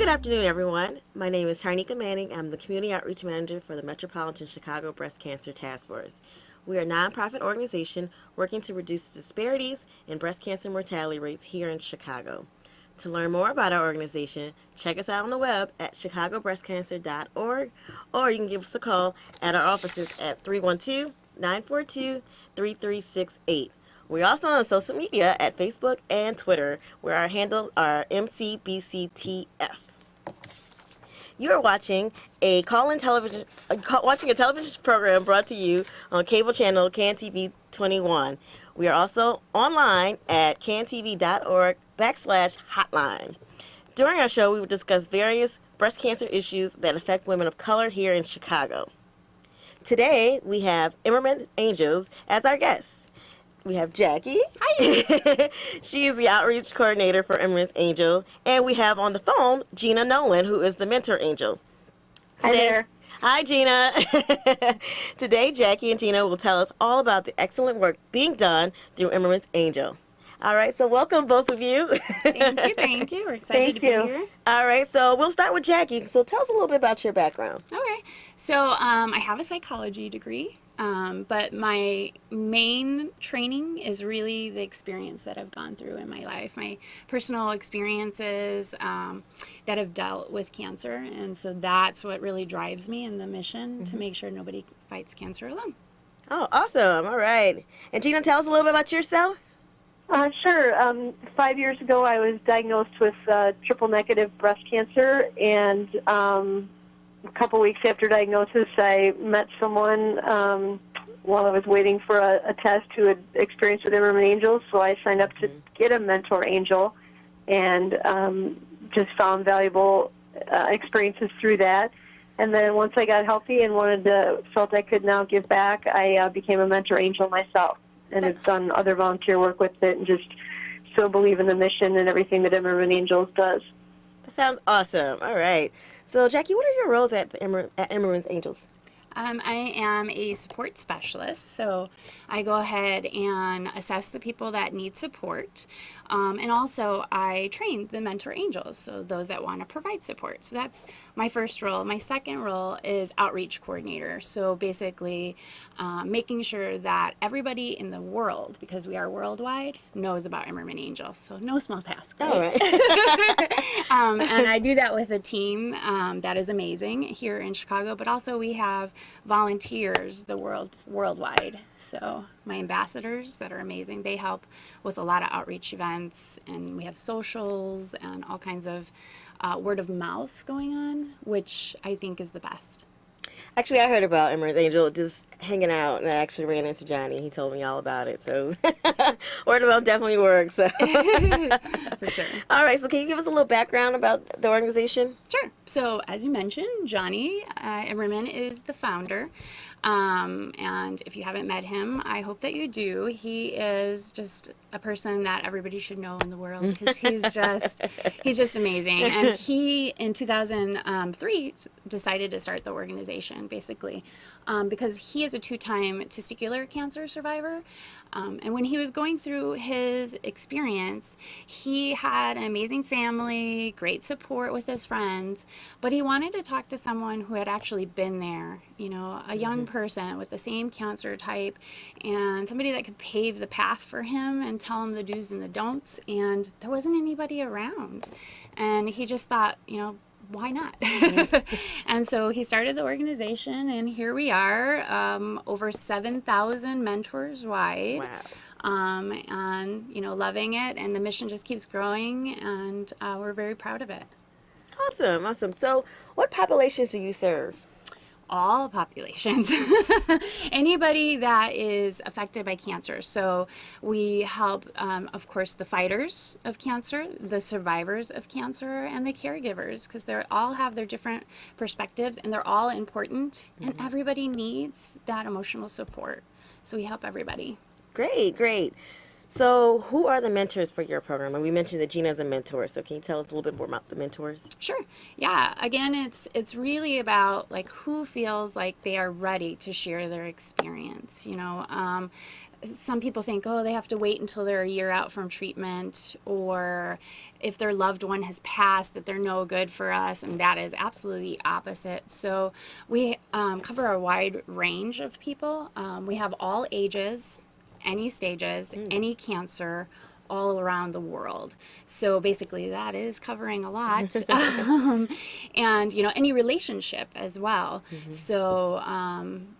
Good afternoon, everyone. My name is Tarnika Manning. I'm the Community Outreach Manager for the Metropolitan Chicago Breast Cancer Task Force. We are a nonprofit organization working to reduce disparities in breast cancer mortality rates here in Chicago. To learn more about our organization, check us out on the web at chicagobreastcancer.org, or you can give us a call at our offices at 312-942-3368. We're also on social media at Facebook and Twitter, where our handles are MCBCTF. You are watching a watching a television program brought to you on cable channel CanTV 21. We are also online at cantv.org/hotline. During our show, we will discuss various breast cancer issues that affect women of color here in Chicago. Today, we have Imerman Angels as our guests. We have Jackie. Hi. She is the outreach coordinator for Imerman Angel. And we have on the phone Gina Nolan, who is the mentor angel. Hi there. Hi, Gina. Today, Jackie and Gina will tell us all about the excellent work being done through Imerman Angel. All right, so welcome, both of you. Thank you. We're excited to be here. All right, so we'll start with Jackie. So tell us a little bit about your background. Okay. So I have a psychology degree. But my main training is really the experience that I've gone through in my life, my personal experiences that have dealt with cancer. And so that's what really drives me in the mission to make sure nobody fights cancer alone. Oh, awesome. All right. And Gina, tell us a little bit about yourself. Sure. 5 years ago, I was diagnosed with triple negative breast cancer, and a couple weeks after diagnosis, I met someone while I was waiting for a test who had experience with Imerman Angels, so I signed up to get a mentor angel and just found valuable experiences through that. And then once I got healthy and felt I could now give back, I became a mentor angel myself and have done other volunteer work with it and just so believe in the mission and everything that Imerman Angels does. That sounds awesome. All right. So, Jackie, what are your roles at Emerman Angels? I am a support specialist, so I go ahead and assess the people that need support, and also I train the mentor angels, so those that want to provide support. So that's my first role. My second role is outreach coordinator, so basically making sure that everybody in the world, because we are worldwide, knows about Imerman Angels, so no small task, right? All right. And I do that with a team that is amazing here in Chicago, but also we have volunteers worldwide. So my ambassadors that are amazing, they help with a lot of outreach events, and we have socials and all kinds of word of mouth going on, which I think is the best. Actually, I heard about Emerman Angel just hanging out, and I actually ran into Johnny. He told me all about it. So word of mouth definitely works. So. For sure. All right. So can you give us a little background about the organization? Sure. So as you mentioned, Johnny Emerman is the founder. And if you haven't met him, I hope that you do. He is just a person that everybody should know in the world because he's just amazing. And he, in 2003, decided to start the organization, basically, because he is a two-time testicular cancer survivor. And when he was going through his experience, he had an amazing family, great support with his friends, but he wanted to talk to someone who had actually been there, a young person with the same cancer type, and somebody that could pave the path for him and tell him the do's and the don'ts, and there wasn't anybody around. And he just thought, why not? And so he started the organization, and here we are, over 7,000 mentors wide. Wow. And loving it, and the mission just keeps growing, and we're very proud of it. Awesome. So what populations do you serve? All populations. Anybody that is affected by cancer. So we help, of course, the fighters of cancer, the survivors of cancer, and the caregivers, because they all have their different perspectives, and they're all important, and everybody needs that emotional support. So we help everybody. Great. So who are the mentors for your program? And we mentioned that Gina is a mentor, so can you tell us a little bit more about the mentors? Sure. Yeah. Again, it's really about who feels like they are ready to share their experience. some people think, oh, they have to wait until they're a year out from treatment, or if their loved one has passed, that they're no good for us, and that is absolutely the opposite. So we cover a wide range of people. We have all ages, any stages, any cancer, all around the world. So basically that is covering a lot. And, you know, any relationship as well. So,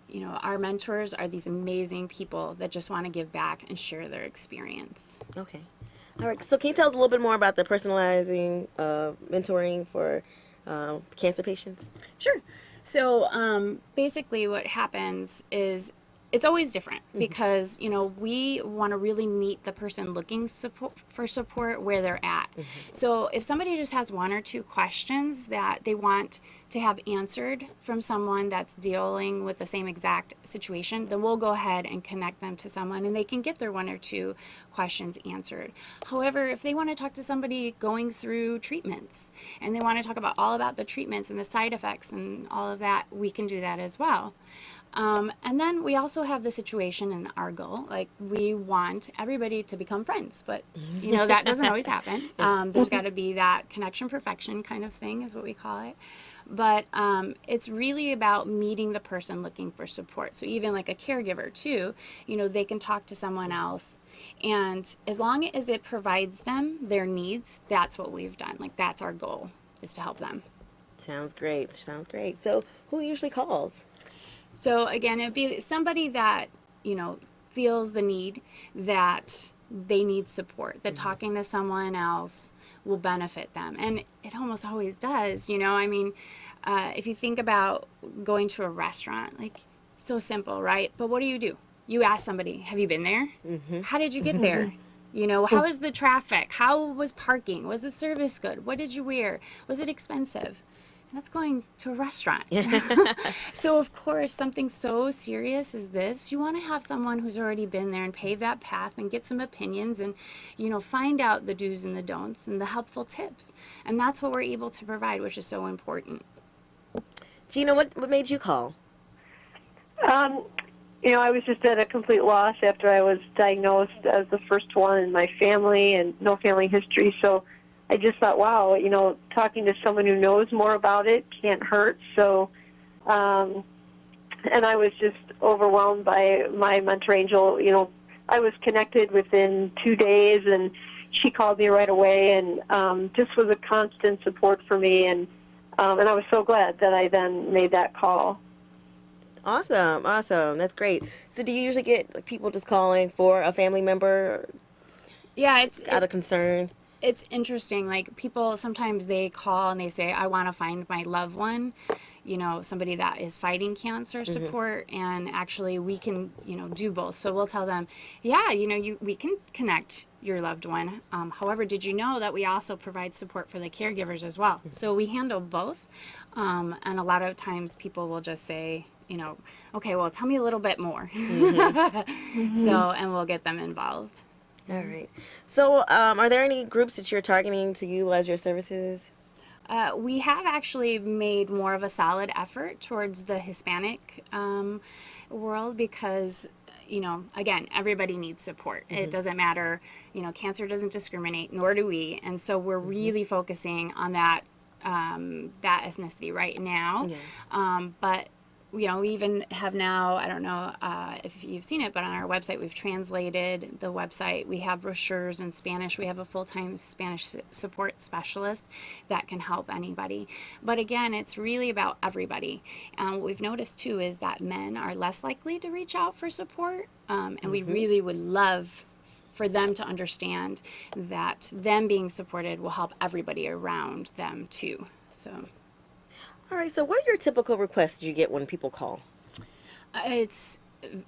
you know, our mentors are these amazing people that just want to give back and share their experience. Okay. All right. So can you tell us a little bit more about the personalizing mentoring for cancer patients? Sure. So basically what happens is it's always different because, you know, we want to really meet the person looking for support where they're at. So if somebody just has one or two questions that they want to have answered from someone that's dealing with the same exact situation, then we'll go ahead and connect them to someone and they can get their one or two questions answered. However, if they want to talk to somebody going through treatments and they want to talk about all about the treatments and the side effects and all of that, we can do that as well. And then we also have the situation in our goal, like we want everybody to become friends, but you know, that doesn't always happen. There's got to be that connection perfection kind of thing is what we call it. But it's really about meeting the person looking for support. So even like a caregiver too, you know, they can talk to someone else. And as long as it provides them their needs, that's what we've done. Like that's our goal, is to help them. Sounds great. Sounds great. So who usually calls? So again, it'd be somebody that, you know, feels the need, that they need support, that talking to someone else will benefit them. And it almost always does, you know, I mean, if you think about going to a restaurant, like so simple, right? But what do? You ask somebody, have you been there? How did you get there? You know, how was the traffic? How was parking? Was the service good? What did you wear? Was it expensive? That's going to a restaurant. So of course, something so serious as this, you want to have someone who's already been there and paved that path and get some opinions and, you know, find out the do's and the don'ts and the helpful tips. And that's what we're able to provide, which is so important. Gina, what made you call? You know, I was just at a complete loss after I was diagnosed as the first one in my family and no family history. So I just thought, wow, you know, talking to someone who knows more about it can't hurt. So, and I was just overwhelmed by my mentor angel. You know, I was connected within 2 days, and she called me right away, and just was a constant support for me. And I was so glad that I then made that call. Awesome. That's great. So do you usually get like, people just calling for a family member? Yeah, it's out of concern. It's interesting. Like people sometimes they call and they say, I want to find my loved one, you know, somebody that is fighting cancer support. And actually we can, you know, do both. So we'll tell them, yeah, you know, we can connect your loved one. However, did you know that we also provide support for the caregivers as well? So we handle both. And a lot of times people will just say, you know, okay, well, tell me a little bit more. So, and we'll get them involved. All right. So are there any groups that you're targeting to utilize your services? We have actually made more of a solid effort towards the Hispanic world because, you know, again, everybody needs support. It doesn't matter, you know, cancer doesn't discriminate, nor do we. And so we're really focusing on that ethnicity right now. But you know, we even have now, I don't know if you've seen it, but on our website, we've translated the website. We have brochures in Spanish. We have a full-time Spanish support specialist that can help anybody. But again, it's really about everybody. What we've noticed too is that men are less likely to reach out for support. And we really would love for them to understand that them being supported will help everybody around them too. So. All right, so what are your typical requests you get when people call? It's,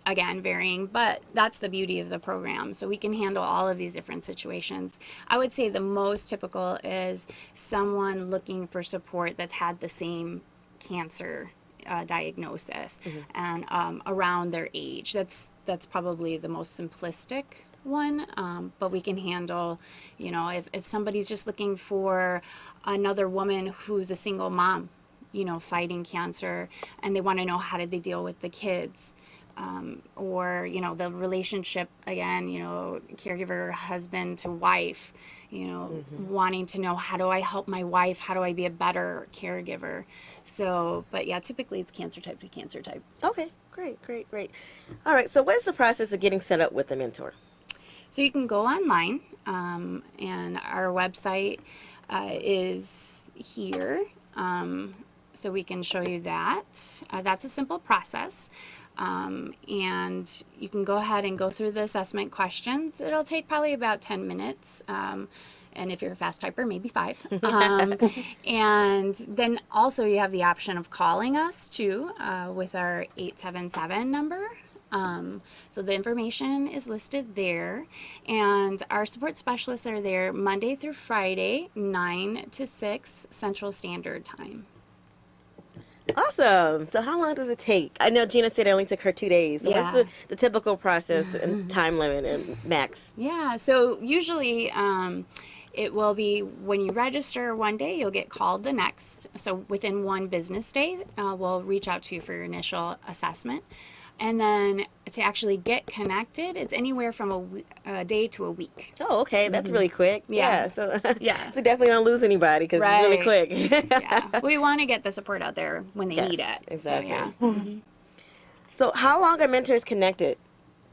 again, varying, but that's the beauty of the program. So we can handle all of these different situations. I would say the most typical is someone looking for support that's had the same cancer diagnosis and around their age. That's probably the most simplistic one, but we can handle, you know, if somebody's just looking for another woman who's a single mom, you know, fighting cancer, and they want to know how did they deal with the kids. or, you know, the relationship, again, you know, caregiver, husband to wife, you know, wanting to know, how do I help my wife? How do I be a better caregiver? So, but yeah, typically it's cancer type to cancer type. Okay, great, great, great. All right, so what is the process of getting set up with a mentor? So you can go online, and our website is here. So we can show you that. That's a simple process. And you can go ahead and go through the assessment questions. It'll take probably about 10 minutes. And if you're a fast typer, maybe 5. And then also you have the option of calling us too, with our 877 number. So the information is listed there, and our support specialists are there Monday through Friday, 9 to 6 Central Standard Time. Awesome. So how long does it take? I know Gina said it only took her 2 days. So Yeah. what's the typical process and time limit and max? Yeah, so usually it will be when you register one day, you'll get called the next. So within 1 business day, we'll reach out to you for your initial assessment. And then to actually get connected, it's anywhere from a day to a week. Oh, okay. That's really quick. Yeah. So, Yeah. so definitely don't lose anybody because it's really quick. Yeah, we want to get the support out there when they Yes, need it. exactly. So, yeah. So how long are mentors connected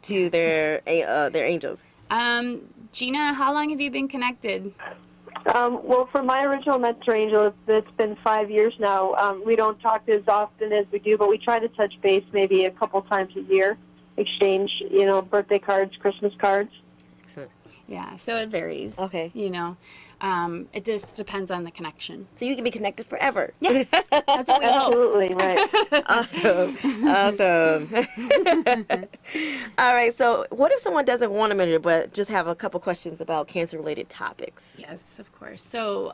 to their angels? Gina, how long have you been connected? Well, for my original mentor angel, it's been 5 years now. We don't talk as often as we do, but we try to touch base maybe a couple times a year, exchange, you know, birthday cards, Christmas cards. Yeah, so it varies. Okay. You know, it just depends on the connection. So you can be connected forever. Yes, that's what we hope. Absolutely, right. Awesome. Awesome. All right. So what if someone doesn't want a mentor but just have a couple questions about cancer-related topics? Yes, of course. So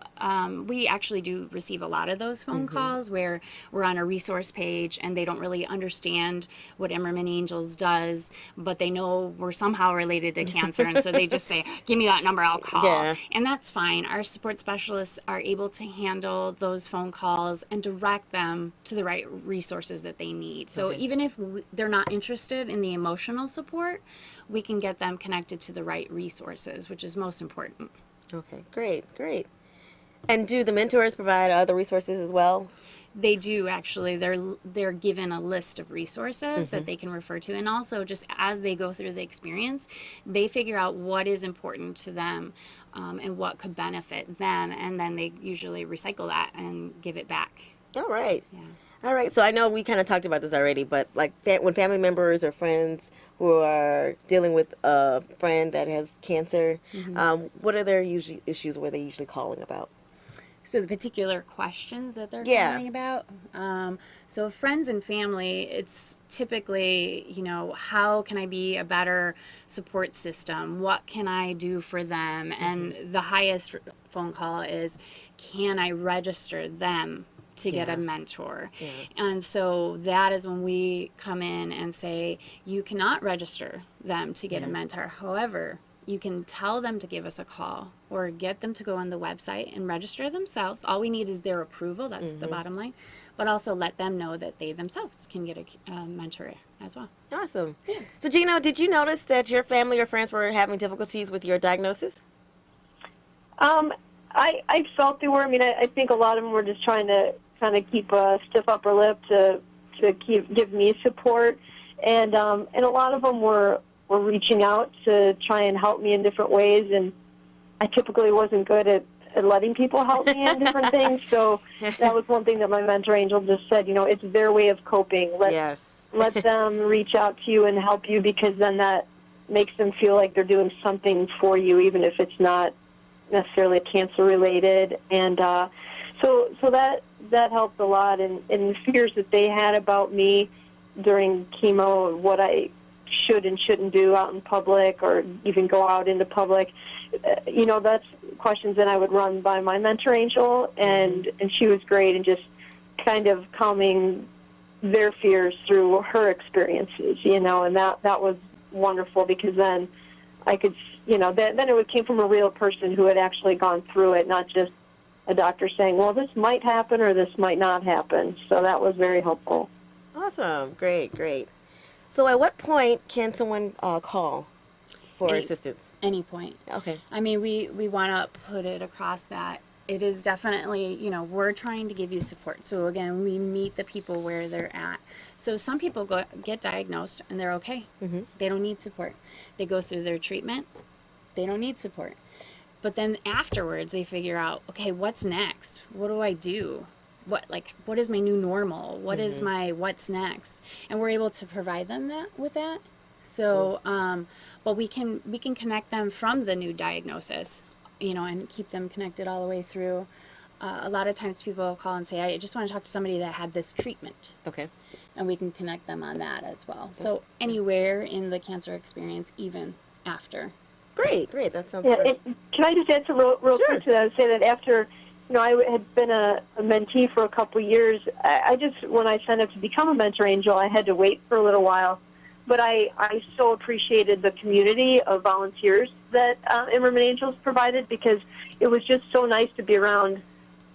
we actually do receive a lot of those phone calls where we're on a resource page and they don't really understand what Imerman Angels does, but they know we're somehow related to cancer. And so they just say, give me that number, I'll call. Yeah. And that's fine. Our support specialists are able to handle those phone calls and direct them to the right resources that they need. So even if they're not interested in the emotional support, we can get them connected to the right resources, which is most important. Okay. Great. Great. And do the mentors provide other resources as well? They do, actually. They're given a list of resources that they can refer to, and also just as they go through the experience, they figure out what is important to them and what could benefit them, and then they usually recycle that and give it back. All right. Yeah. All right. So I know we kind of talked about this already, but like when family members or friends who are dealing with a friend that has cancer, what are their usually issues where they usually calling about? So the particular questions that they're Yeah. calling about. So friends and family, it's typically, you know, how can I be a better support system? What can I do for them? And the highest phone call is, can I register them to get a mentor? Yeah. And so that is when we come in and say, you cannot register them to get a mentor. However, you can tell them to give us a call or get them to go on the website and register themselves. All we need is their approval. That's the bottom line. But also let them know that they themselves can get a mentor as well. Awesome. Yeah. So Gina, did you notice that your family or friends were having difficulties with your diagnosis? I felt they were. I mean, I think a lot of them were just trying to kind of keep a stiff upper lip to give me support, and a lot of them were reaching out to try and help me in different ways, and I typically wasn't good at letting people help me in different things. So that was one thing that my mentor angel just said. You know, it's their way of coping. Let them reach out to you and help you, because then that makes them feel like they're doing something for you, even if it's not necessarily cancer related. And so that helped a lot. And the fears that they had about me during chemo, what I should and shouldn't do out in public or even go out into public, you know, that's questions that I would run by my mentor angel, and she was great and just kind of calming their fears through her experiences, you know, and that was wonderful, because then I could, you know, then it came from a real person who had actually gone through it, not just a doctor saying, well, this might happen or this might not happen. So that was very helpful. Awesome. Great, great. So at what point can someone call for Any, assistance? any point. Okay. I mean, we want to put it across that it is definitely, we're trying to give you support. So again, we meet the people where they're at. So some people get diagnosed and they're okay. Mm-hmm. They don't need support. They go through their treatment. They don't need support. But then afterwards, they figure out, okay, what's next? What do I do? What is my new normal? What is my what's next? And we're able to provide them with that. So, but we can connect them from the new diagnosis, and keep them connected all the way through. A lot of times people call and say, I just want to talk to somebody that had this treatment. Okay. And we can connect them on that as well. So anywhere in the cancer experience, even after. Great. That sounds Yeah, great. can I just answer real Sure. quick to that? I would say that after, I had been a mentee for a couple years. I just, when I signed up to become a mentor angel, I had to wait for a little while. But I so appreciated the community of volunteers that Imerman Angels provided, because it was just so nice to be around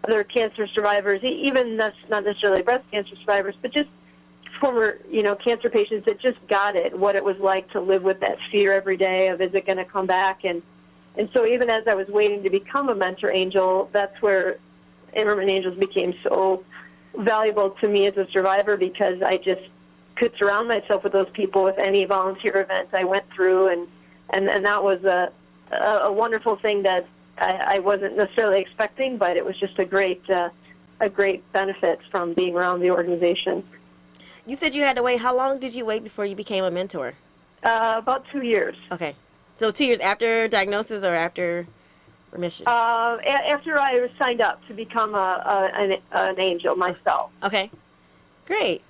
other cancer survivors, even that's not necessarily breast cancer survivors, but just former, cancer patients that just got it, what it was like to live with that fear every day of, is it going to come back? And so even as I was waiting to become a mentor angel, that's where Imerman Angels became so valuable to me as a survivor, because I just could surround myself with those people with any volunteer events I went through, and that was a wonderful thing that I wasn't necessarily expecting, but it was just a great benefit from being around the organization. You said you had to wait. How long did you wait before you became a mentor? About 2 years. Okay. So 2 years after diagnosis or after remission? After I was signed up to become an angel myself. Okay. Great.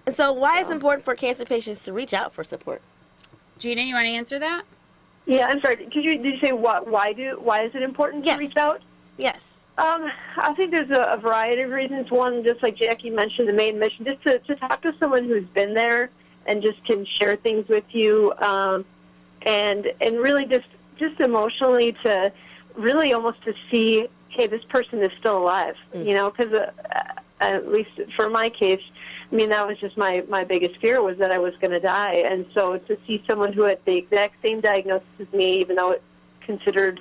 And so why is it important for cancer patients to reach out for support? Gina, you want to answer that? Yeah, I'm sorry. Did you say why is it important to reach out? Yes. I think there's a variety of reasons. One, just like Jackie mentioned, the main mission, just to talk to someone who's been there and just can share things with you, and really just emotionally to really almost to see, hey, this person is still alive, because at least for my case, I mean, that was just my biggest fear, was that I was going to die. And so to see someone who had the exact same diagnosis as me, even though it's considered,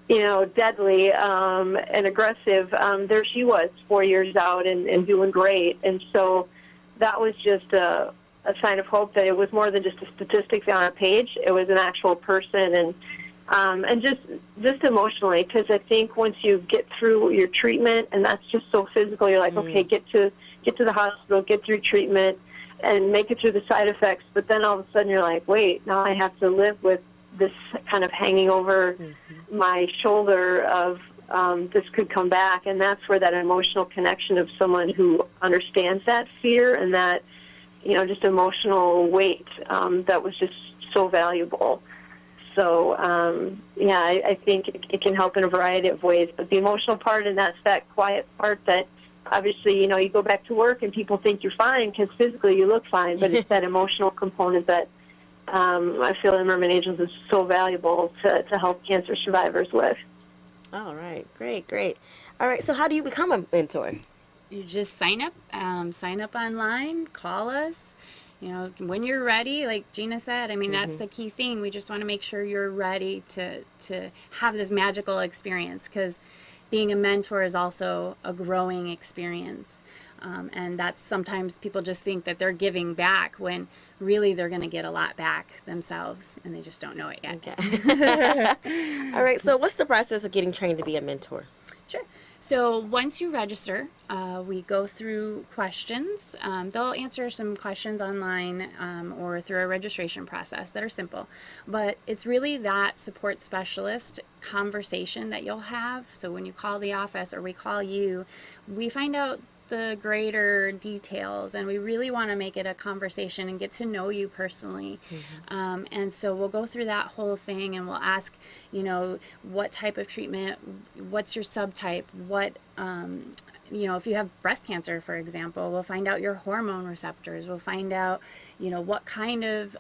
deadly and aggressive, there she was 4 years out and doing great. And so that was just a sign of hope, that it was more than just a statistic on a page. It was an actual person, and just emotionally, because I think once you get through your treatment, and that's just so physical, you're like, okay, get to the hospital, get through treatment, and make it through the side effects. But then all of a sudden you're like, wait, now I have to live with this kind of hanging over my shoulder of this could come back. And that's where that emotional connection of someone who understands that fear and that, just emotional weight, that was just so valuable. So, I think it can help in a variety of ways. But the emotional part, and that's that quiet part that, obviously, you go back to work and people think you're fine because physically you look fine, but it's that emotional component that I feel Imerman Angels is so valuable to help cancer survivors with. All right. Great. All right. So how do you become a mentor? You just sign up online, call us. When you're ready, like Gina said, I mean, that's the key thing. We just want to make sure you're ready to have this magical experience, because being a mentor is also a growing experience. And that's sometimes people just think that they're giving back when really they're going to get a lot back themselves, and they just don't know it yet. Okay. All right. So what's the process of getting trained to be a mentor? Sure. So once you register, we go through questions. They'll answer some questions online or through a registration process that are simple. But it's really that support specialist conversation that you'll have. So when you call the office or we call you, we find out the greater details, and we really want to make it a conversation and get to know you personally. And so we'll go through that whole thing, and we'll ask, what type of treatment, what's your subtype, what, if you have breast cancer, for example, we'll find out your hormone receptors. We'll find out, what kind of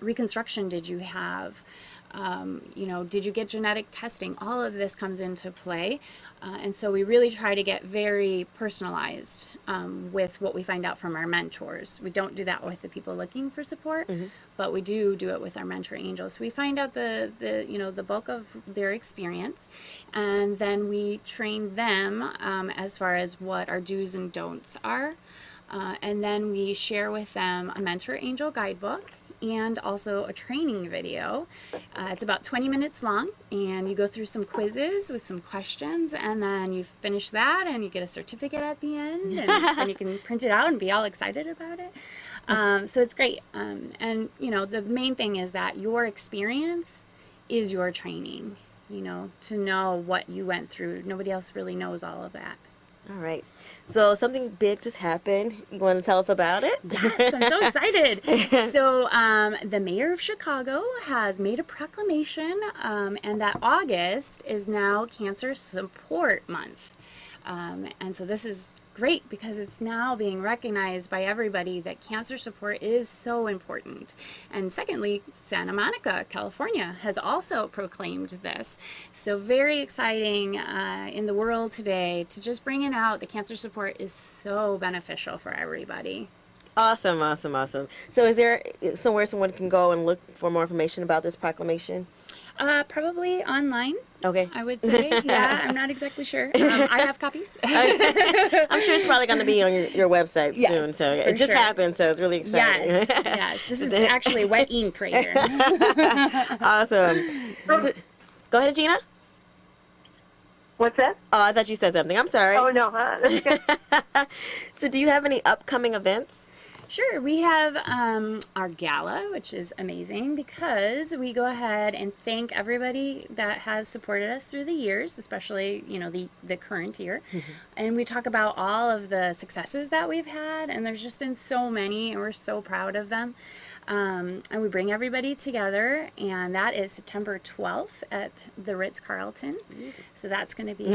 reconstruction did you have. Did you get genetic testing? All of this comes into play. And so we really try to get very personalized with what we find out from our mentors. We don't do that with the people looking for support, but we do it with our mentor angels. So we find out the bulk of their experience, and then we train them as far as what our do's and don'ts are. And then we share with them a mentor angel guidebook and also a training video. It's about 20 minutes long, and you go through some quizzes with some questions, and then you finish that and you get a certificate at the end, and you can print it out and be all excited about it. So it's great. And the main thing is that your experience is your training, to know what you went through. Nobody else really knows all of that. All right. So something big just happened. You want to tell us about it? Yes, I'm so excited. So the mayor of Chicago has made a proclamation, and that August is now Cancer Support Month. And so this is great because it's now being recognized by everybody that cancer support is so important. And secondly, Santa Monica, California has also proclaimed this. So very exciting in the world today to just bring it out. The cancer support is so beneficial for everybody. Awesome. So is there somewhere someone can go and look for more information about this proclamation? Probably online. Okay. I would say. Yeah, I'm not exactly sure. I have copies. I'm sure it's probably going to be on your website Yes, soon. So for it just sure. happened, so it's really exciting. Yes. This is actually wet ink right here. Awesome. So, go ahead, Gina. What's that? Oh, I thought you said something. I'm sorry. Oh, no. That's okay. So do you have any upcoming events? Sure, we have our gala, which is amazing because we go ahead and thank everybody that has supported us through the years, especially the current year, and we talk about all of the successes that we've had, and there's just been so many, and we're so proud of them. And we bring everybody together, and that is September 12th at the Ritz-Carlton. So that's going to be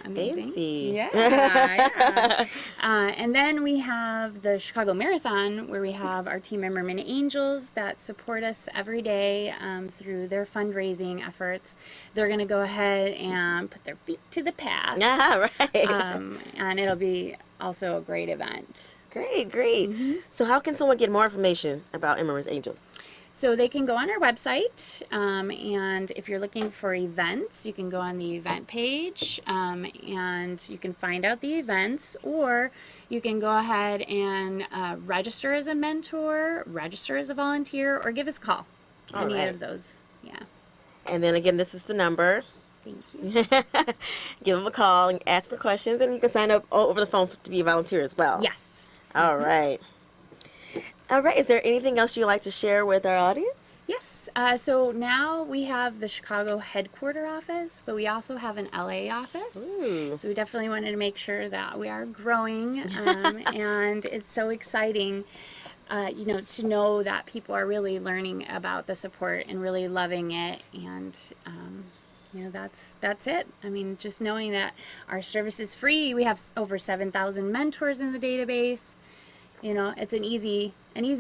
amazing. Fancy. Yeah. And then we have the Chicago Marathon, where we have our team Imerman Angels that support us every day through their fundraising efforts. They're going to go ahead and put their feet to the path. Yeah, right. And it'll be also a great event. Great. So how can someone get more information about Emerman Angels? So they can go on our website, and if you're looking for events, you can go on the event page, and you can find out the events, or you can go ahead and register as a mentor, register as a volunteer, or give us a call. Any of those, yeah. And then again, this is the number. Thank you. Give them a call and ask for questions, and you can sign up over the phone to be a volunteer as well. Yes. All right. Is there anything else you'd like to share with our audience? Yes. So now we have the Chicago headquarter office, but we also have an LA office. Ooh. So we definitely wanted to make sure that we are growing, and it's so exciting, to know that people are really learning about the support and really loving it, and that's it. I mean, just knowing that our service is free. We have over 7,000 mentors in the database. It's an easy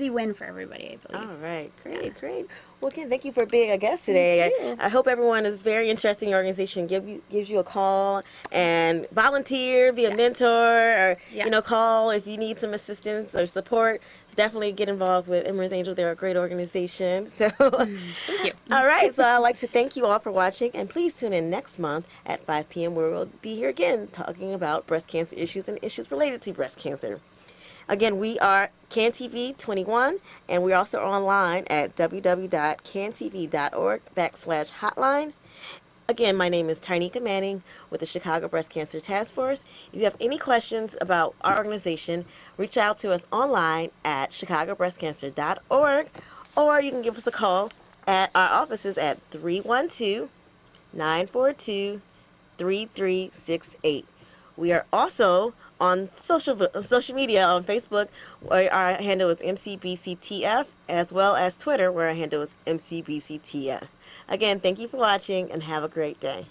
win for everybody, I believe. All right, great. Well, again, thank you for being a guest today. I hope everyone is very interested in your organization. Gives you a call and volunteer, be a mentor, or call if you need some assistance or support. Definitely get involved with Emerman Angels. They're a great organization. So, Thank you. All right. So I'd like to thank you all for watching, and please tune in next month at 5 p.m. where we'll be here again talking about breast cancer issues and issues related to breast cancer. Again, we are CanTV 21, and we're also online at www.cantv.org/hotline. Again, my name is Tarnika Manning with the Chicago Breast Cancer Task Force. If you have any questions about our organization, reach out to us online at chicagobreastcancer.org, or you can give us a call at our offices at 312-942-3368. We are also on social media on Facebook, where our handle is MCBCTF, as well as Twitter, where our handle is MCBCTF. Again, thank you for watching, and have a great day.